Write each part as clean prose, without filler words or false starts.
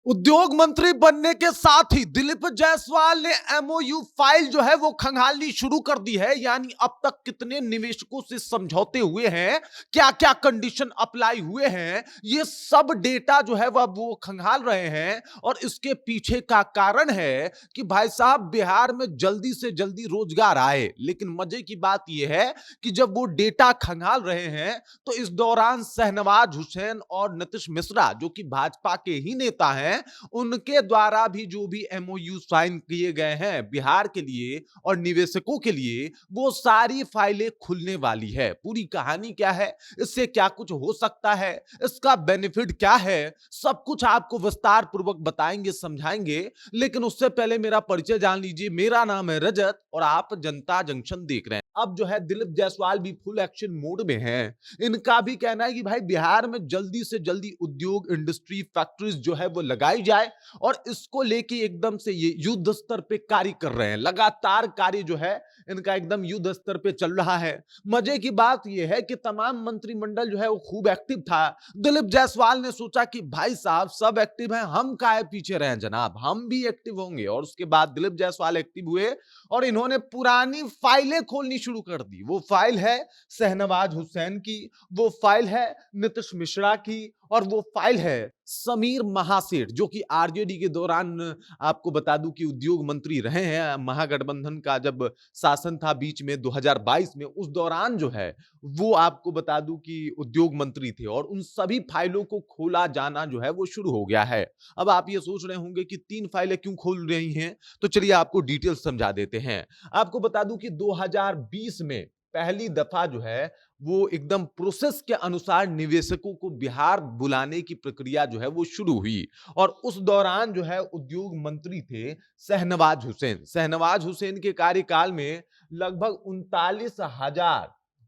उद्योग मंत्री बनने के साथ ही दिलीप जायसवाल ने एमओयू फाइल जो है वो खंगालनी शुरू कर दी है। यानी अब तक कितने निवेशकों से समझौते हुए हैं, क्या क्या कंडीशन अप्लाई हुए हैं, ये सब डेटा जो है वह वो खंगाल रहे हैं। और इसके पीछे का कारण है कि भाई साहब बिहार में जल्दी से जल्दी रोजगार आए। लेकिन मजे की बात यह है कि जब वो डेटा खंगाल रहे हैं तो इस दौरान शहनवाज हुसैन और नीतीश मिश्रा जो कि भाजपा के ही नेता हैं, उनके द्वारा भी जो भी एमओयू साइन किए गए हैं बिहार के लिए और निवेशकों के लिए, वो सारी फाइलें खुलने वाली है। पूरी कहानी क्या है, इससे क्या कुछ हो सकता है, इसका बेनिफिट क्या है, सब कुछ आपको विस्तार पूर्वक बताएंगे, समझाएंगे। लेकिन उससे पहले मेरा परिचय जान लीजिए। मेरा नाम है रजत और आप जनता जंक्शन देख रहे हैं। अब जो है दिलीप जायसवाल भी फुल एक्शन मोड में हैं। इनका भी कहना है कि भाई बिहार में जल्दी से जल्दी उद्योग, इंडस्ट्री, फैक्ट्रीज जो है वो लगाई जाए और इसको लेके एकदम से ये युद्ध स्तर पे कार्य कर रहे हैं। लगातार कार्य जो है इनका एकदम युद्ध स्तर पे चल रहा है। मजे की बात यह है कि तमाम मंत्रिमंडल जो है वो खूब एक्टिव था। दिलीप जायसवाल ने सोचा कि भाई साहब सब एक्टिव हैं, हम काहे पीछे रहे जनाब, हम भी एक्टिव होंगे। और उसके बाद दिलीप जायसवाल एक्टिव हुए और इन्होंने पुरानी फाइलें खोलनी शुरू कर दी। वो फाइल है शहनवाज हुसैन की, वो फाइल है नीतीश मिश्रा की और वो फाइल है समीर महासेठ जो कि आरजेडी के दौरान, आपको बता दूं कि उद्योग मंत्री रहे हैं। महागठबंधन का जब शासन था बीच में 2022 में, उस दौरान जो है वो आपको बता दूं कि उद्योग मंत्री थे। और उन सभी फाइलों को खोला जाना जो है वो शुरू हो गया है। अब आप ये सोच रहे होंगे कि 3 फाइलें क्यों खोल रही हैं, तो चलिए आपको डिटेल समझा देते हैं। आपको बता दूं कि 2020 में पहली दफा जो है वो एकदम प्रोसेस के अनुसार निवेशकों को बिहार बुलाने की प्रक्रिया जो है वो शुरू हुई। और उस दौरान जो है उद्योग मंत्री थे शहनवाज हुसैन। शहनवाज हुसैन के कार्यकाल में लगभग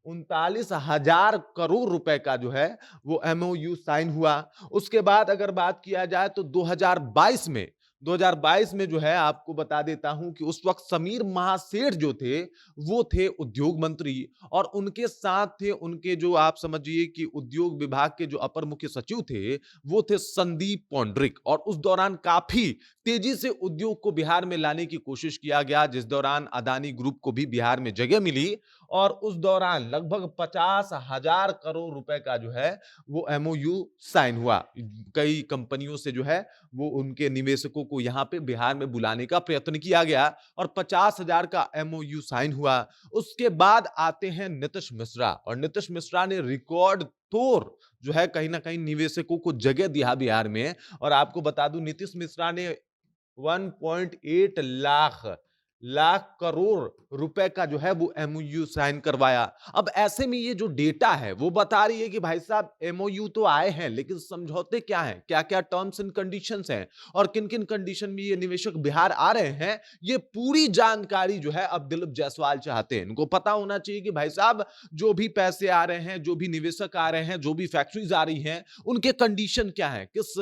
39,000 करोड़ रुपए का जो है वो एमओयू साइन हुआ। उसके बाद अगर बात किया जाए तो 2022 में जो है आपको बता देता हूं कि उस वक्त समीर महासेठ जो थे वो थे उद्योग मंत्री। और उनके साथ थे उनके जो आप समझिए कि उद्योग विभाग के जो अपर मुख्य सचिव थे वो थे संदीप पौंड्रिक। और उस दौरान काफी तेजी से उद्योग को बिहार में लाने की कोशिश किया गया, जिस दौरान अदानी ग्रुप को भी बिहार में जगह मिली। और उस दौरान लगभग 50,000 करोड़ रुपए का जो है वो एमओयू साइन हुआ। कई कंपनियों से जो है वो उनके निवेशकों को यहां पे बिहार में बुलाने का प्रयत्न किया गया और 50,000 का एमओयू साइन हुआ। उसके बाद आते हैं नीतीश मिश्रा और नीतीश मिश्रा ने रिकॉर्ड तोड़ जो है कहीं ना कहीं निवेशकों को जगह दिया बिहार में। और आपको बता दूं नीतीश मिश्रा ने 1.8 लाख करोड़ रुपए का जो है वो एमओयू साइन करवाया। अब ऐसे में ये जो डेटा है वो बता रही है कि भाई साहब एमओयू तो आए हैं, लेकिन समझौते क्या हैं, क्या क्या टर्म्स एंड कंडीशंस हैं और किन किन कंडीशन में ये निवेशक बिहार आ रहे हैं, ये पूरी जानकारी जो है अब दिलीप जायसवाल चाहते हैं। इनको पता होना चाहिए कि भाई साहब जो भी पैसे आ रहे हैं, जो भी निवेशक आ रहे हैं, जो भी फैक्ट्रीज आ रही हैं, उनके कंडीशन क्या है, किस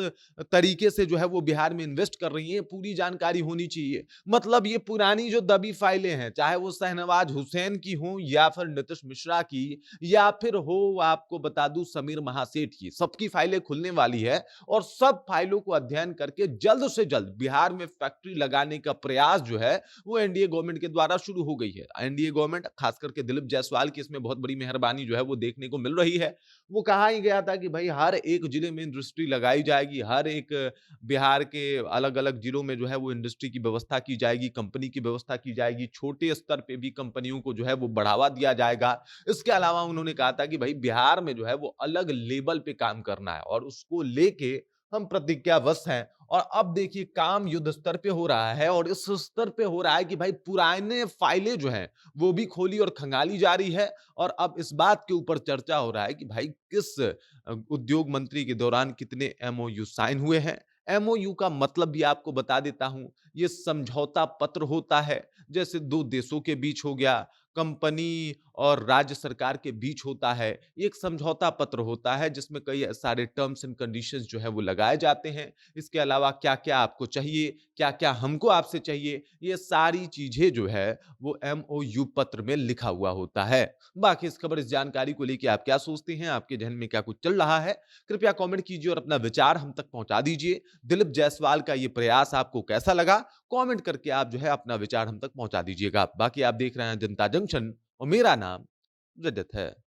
तरीके से जो है वो बिहार में इन्वेस्ट कर रही है, पूरी जानकारी होनी चाहिए। मतलब ये पुरानी जो दबी फाइलें हैं, चाहे वो शहनवाज हुसैन की हो या फिर नीतीश मिश्रा की या फिर हो आपको बता दूं समीर महासेठ की, सबकी फाइलें खुलने वाली है। और सब फाइलों को अध्ययन करके जल्द से जल्द बिहार में फैक्ट्री लगाने का प्रयास जो है वो एनडीए गवर्नमेंट के द्वारा शुरू हो गई है। एनडीए गवर्नमेंट खास करके दिलीप जायसवाल की इसमें बहुत बड़ी मेहरबानी जो है वो देखने को मिल रही है। वो कहा ही गया था कि भाई हर एक जिले में इंडस्ट्री लगाई जाएगी, हर एक बिहार के अलग-अलग जिलों में जो है वो इंडस्ट्री की व्यवस्था की जाएगी, कंपनी की व्यवस्था की जाएगी, छोटे स्तर पे भी कंपनियों को जो है वो बढ़ावा दिया जाएगा। इसके अलावा उन्होंने कहा था कि भाई बिहार में जो है वो अलग लेवल पे काम करना है और उसको लेके हम प्रतिज्ञाबद्ध हैं। और अब देखिए काम युद्ध स्तर पे हो रहा है और इस स्तर पे हो रहा है कि भाई पुराने फाइलें जो हैं वो भी खोली और खंगाली जा रही है। और अब इस बात के ऊपर चर्चा हो रहा है कि भाई किस उद्योग मंत्री के दौरान कितने एमओयू साइन हुए हैं। एमओयू का मतलब भी आपको बता देता हूं, ये समझौता पत्र होता है, जैसे दो देशों के बीच हो गया, कंपनी और राज्य सरकार के बीच होता है। एक समझौता पत्र होता है जिसमें कई सारे टर्म्स एंड कंडीशंस जो है वो लगाए जाते हैं। इसके अलावा क्या-क्या आपको चाहिए, क्या-क्या हमको आपसे चाहिए, ये सारी चीज़ें जो है वो एमओयू पत्र में लिखा हुआ होता है। बाकी इस खबर, इस जानकारी को लेके आप क्या सोचते हैं? आपके ज़हन में क्या कुछ चल रहा है? कृपया कमेंट कीजिए और अपना विचार हम तक पहुँचा दीजिए। दिलीप जायसवाल का ये प्रयास आपको कैसा लगा? कमेंट करके आप जो है अपना विचार हम तक पहुँचा दीजिएगा। बाकी आप देख रहे हैं जनता जंक्शन और मेरा नाम रजत है।